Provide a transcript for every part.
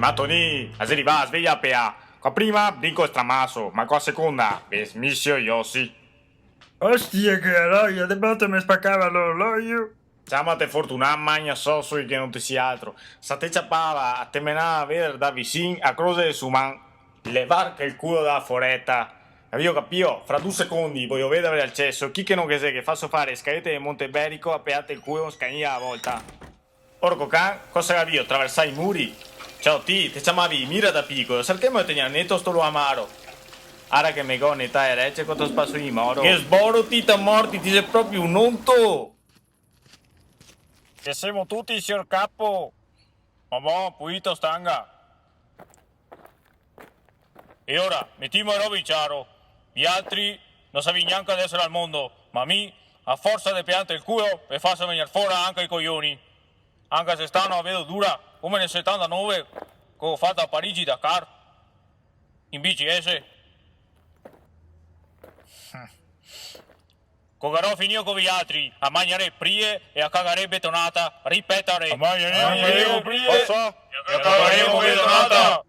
ma Tony, a arriva, sveglia pea. Qua prima brinco stramasso, ma qua seconda, besmissio io sì. Ostia che roia, de volte mi spaccava l'orologio. Chiamate fortuna, magna so che non ti sia altro. Se te ciappava a temenare a vedere da vicino a croce del suman, levar che il culo dalla foretta. Io capio, fra 2 secondi voglio vedere al cesso, chi che non che se che faccio fare scalette di Monteberico a peate il culo scaglia a volta. Orco can, cosa capio, attraversare i muri? Ciao ti chiamavi mira da piccolo, cerchiamo di tenere netto sto lo amaro. Ora che mi goni e recce quanto spasso di moro. Che sboro tita morti, ti sei proprio un onto. Che siamo tutti, signor capo. Ma buon, pulito stanga. E ora, mettiamo a rovi chiaro. Gli altri non sanno neanche ad essere al mondo, ma mi, a forza di piante il culo, e faccio venire fuori anche i coglioni. Anche se stanno a vedo dura, come nel 79, che ho fatto a Parigi Dakar. In BCS. Cogarò finito con gli altri, a mangiare prie e a cagare betonata, ripetere. A mangiare prie e a cagare betonata.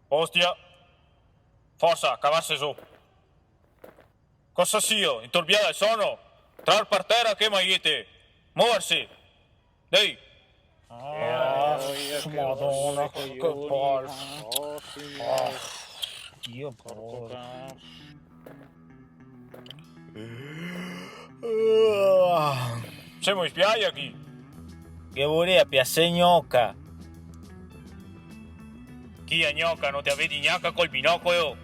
Ostia. Forza, cavasse su. Cosa sia? Intorbiata il sonno? Trar per terra che magliete. Muoversi. Dai. Madonna, che palle. Dio porco. Siamo in spiaggia qui. Che vorrei a piace gnocca. Chi è gnocca non ti avvedi neanche col binocolo?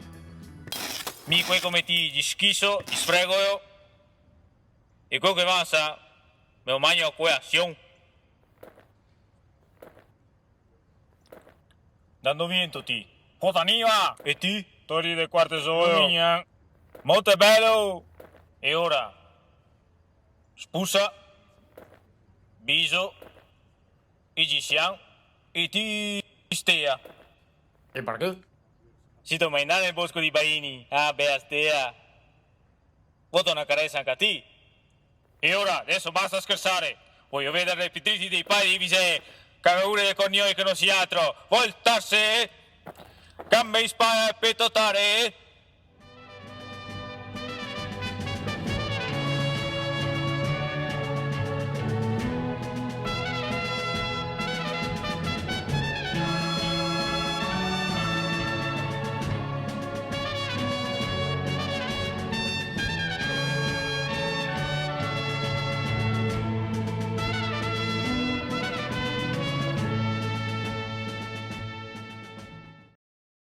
Mi quei come ti schisso, ti sfrego io. E quello che avanza, me lo mangio a quella azione. Dando viento ti. Potaniva! E ti? Tori del quarto solo. Molto bello! E ora? Spusa, biso, Igisian e ti stea. E perché? Si toma in nel bosco di Baini. Ah, beh, stea. Vuoi una carezza anche a te? E ora, adesso basta scherzare. Voglio vedere le pietriti dei pai di Visè. Cagure del cognoi che non sia altro. Voltarsi. Gambe in spalla e petotare.